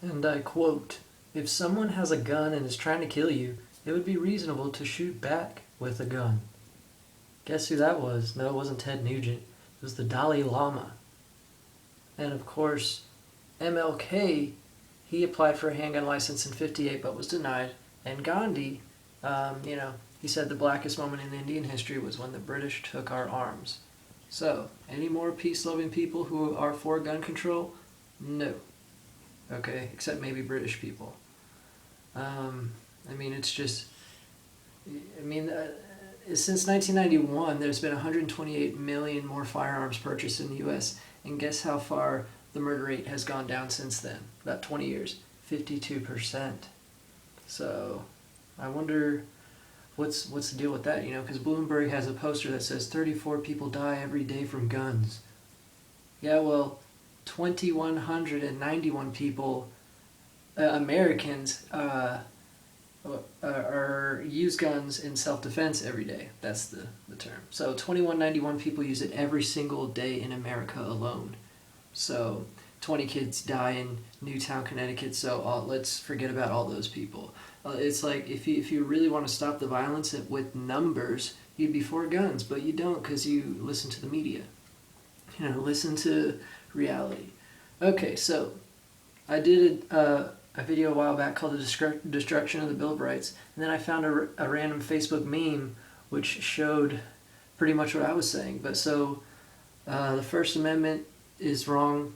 And I quote, "If someone has a gun and is trying to kill you, it would be reasonable to shoot back with a gun." Guess who that was? No, it wasn't Ted Nugent. It was the Dalai Lama. And of course, MLK, he applied for a handgun license in '58 but was denied. And Gandhi, he said the blackest moment in Indian history was when the British took our arms. So, any more peace-loving people who are for gun control? No. Okay, except maybe British people. It's just, since 1991, there's been 128 million more firearms purchased in the U.S., and guess how far the murder rate has gone down since then? About 20 years. 52%. So, I wonder what's the deal with that, because Bloomberg has a poster that says 34 people die every day from guns. Yeah, well, 2,191 people, Americans, use guns in self-defense every day. That's the term. So 2,191 people use it every single day in America alone. So 20 kids die in Newtown, Connecticut, so let's forget about all those people. It's like if you really want to stop the violence with numbers, you'd be for guns, but you don't because you listen to the media. Listen to reality. Okay, so I did a video a while back called The Destruction of the Bill of Rights, and then I found a random Facebook meme which showed pretty much what I was saying. But so the First Amendment is gone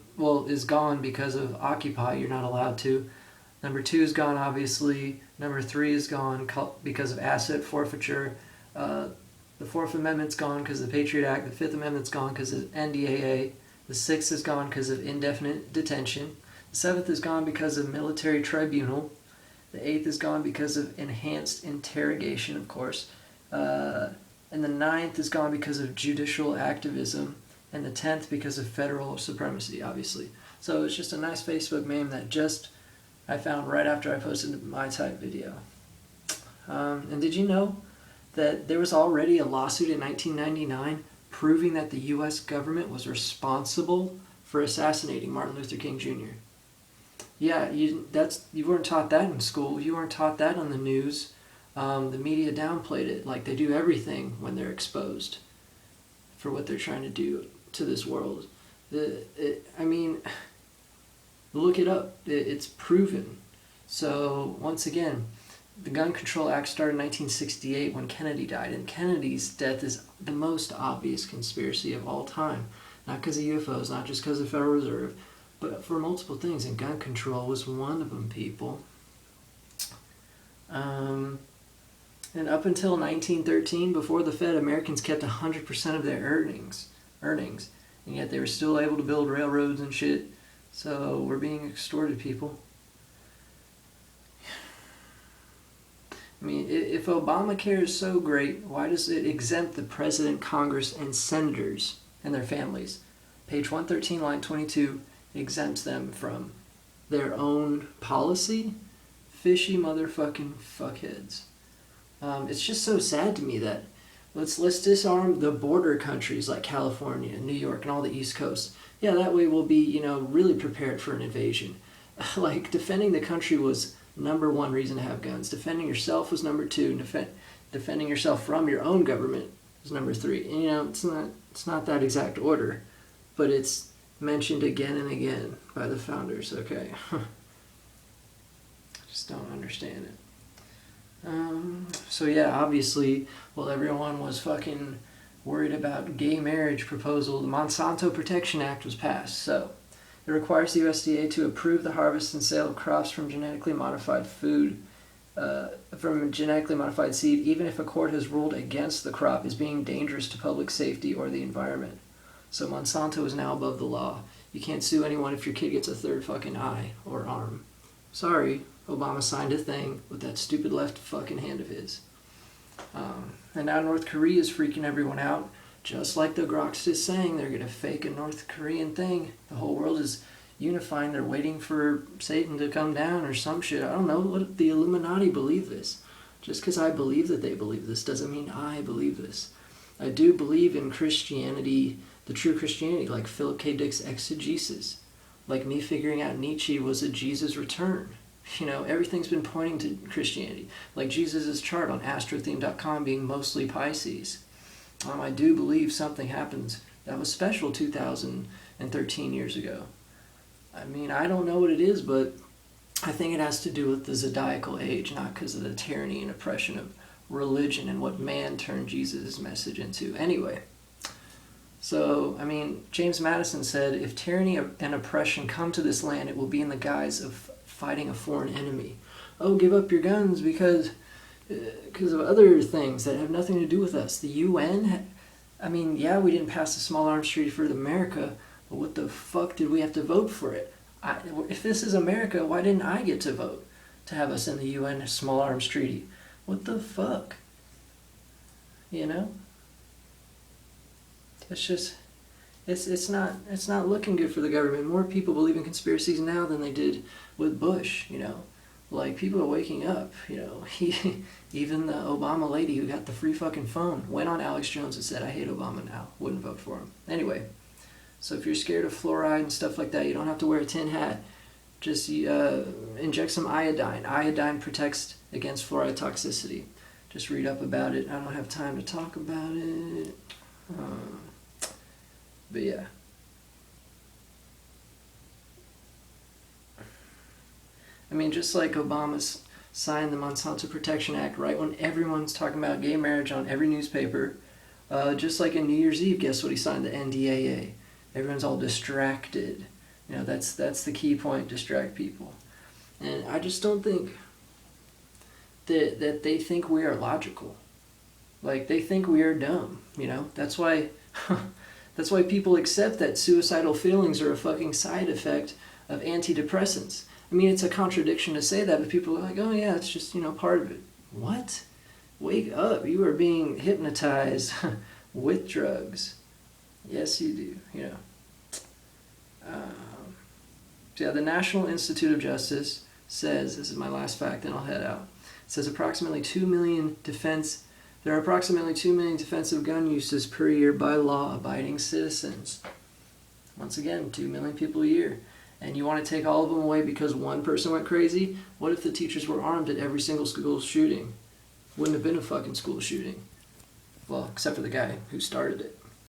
because of Occupy. You're not allowed to. Number 2 is gone, obviously. Number 3 is gone because of asset forfeiture. The Fourth Amendment's gone because of the Patriot Act. The Fifth Amendment's gone because of NDAA. The Sixth is gone because of indefinite detention. The Seventh is gone because of military tribunal. The Eighth is gone because of enhanced interrogation, of course. And the Ninth is gone because of judicial activism. And the 10th because of federal supremacy, obviously. So it's just a nice Facebook meme that I found right after I posted my type video. And did you know that there was already a lawsuit in 1999 proving that the U.S. government was responsible for assassinating Martin Luther King Jr.? Yeah, you weren't taught that in school. You weren't taught that on the news. The media downplayed it like they do everything when they're exposed for what they're trying to do to this world. Look it up. It's proven. So, once again, the Gun Control Act started in 1968 when Kennedy died, and Kennedy's death is the most obvious conspiracy of all time. Not because of UFOs, not just because of the Federal Reserve, but for multiple things, and gun control was one of them, people. And up until 1913, before the Fed, Americans kept 100% of their earnings, and yet they were still able to build railroads and shit. So we're being extorted, people. If Obamacare is so great, why does it exempt the President, Congress, and Senators and their families? Page 113, line 22, exempts them from their own policy? Fishy motherfucking fuckheads. It's just so sad to me that let's disarm the border countries like California, New York, and all the East Coast. Yeah, that way we'll be, really prepared for an invasion. Like, defending the country was number 1 reason to have guns. Defending yourself was number 2. Defending yourself from your own government was number 3. And, it's not that exact order, but it's mentioned again and again by the founders, okay? I just don't understand it. So yeah, obviously, while everyone was fucking worried about gay marriage proposal, the Monsanto Protection Act was passed. So it requires the USDA to approve the harvest and sale of crops from genetically modified seed, even if a court has ruled against the crop as being dangerous to public safety or the environment. So Monsanto is now above the law. You can't sue anyone if your kid gets a third fucking eye or arm. Sorry, Obama signed a thing with that stupid left fucking hand of his. And now North Korea is freaking everyone out. Just like the Govt is saying, they're going to fake a North Korean thing. The whole world is unifying. They're waiting for Satan to come down or some shit. I don't know. What the Illuminati believe this? Just because I believe that they believe this doesn't mean I believe this. I do believe in Christianity, the true Christianity, like Philip K. Dick's exegesis. Like me figuring out Nietzsche was a Jesus return. You know, everything's been pointing to Christianity. Like Jesus' chart on astrotheme.com being mostly Pisces. I do believe something happens that was special 2,013 years ago. I mean, I don't know what it is, but I think it has to do with the zodiacal age, not because of the tyranny and oppression of religion and what man turned Jesus' message into. Anyway, so, I mean, James Madison said, if tyranny and oppression come to this land, it will be in the guise of fighting a foreign enemy. Oh, give up your guns because of other things that have nothing to do with us. The UN, I mean, yeah, we didn't pass the Small Arms Treaty for America, but what the fuck did we have to vote for it? If this is America, why didn't I get to vote to have us in the UN Small Arms Treaty? What the fuck? You know? It's just, it's not looking good for the government. More people believe in conspiracies now than they did with Bush, you know. Like, people are waking up, you know. Even the Obama lady who got the free fucking phone went on Alex Jones and said, I hate Obama now. Wouldn't vote for him. Anyway, so if you're scared of fluoride and stuff like that, you don't have to wear a tin hat. Just inject some iodine. Iodine protects against fluoride toxicity. Just read up about it. I don't have time to talk about it. But yeah. I mean, just like Obama's signed the Monsanto Protection Act right when everyone's talking about gay marriage on every newspaper, just like in New Year's Eve, guess what he signed? The NDAA. Everyone's all distracted. You know, that's the key point, distract people. And I just don't think that they think we are logical. Like, they think we are dumb, you know? That's why that's why people accept that suicidal feelings are a fucking side effect of antidepressants. I mean, it's a contradiction to say that, but people are like, oh yeah, it's just, you know, part of it. What? Wake up. You are being hypnotized with drugs. Yes, you do, you know. So yeah, the National Institute of Justice says, this is my last fact, then I'll head out. It says there are approximately 2 million defensive gun uses per year by law-abiding citizens. Once again, 2 million people a year. And you want to take all of them away because one person went crazy? What if the teachers were armed at every single school shooting? Wouldn't have been a fucking school shooting. Well, except for the guy who started it.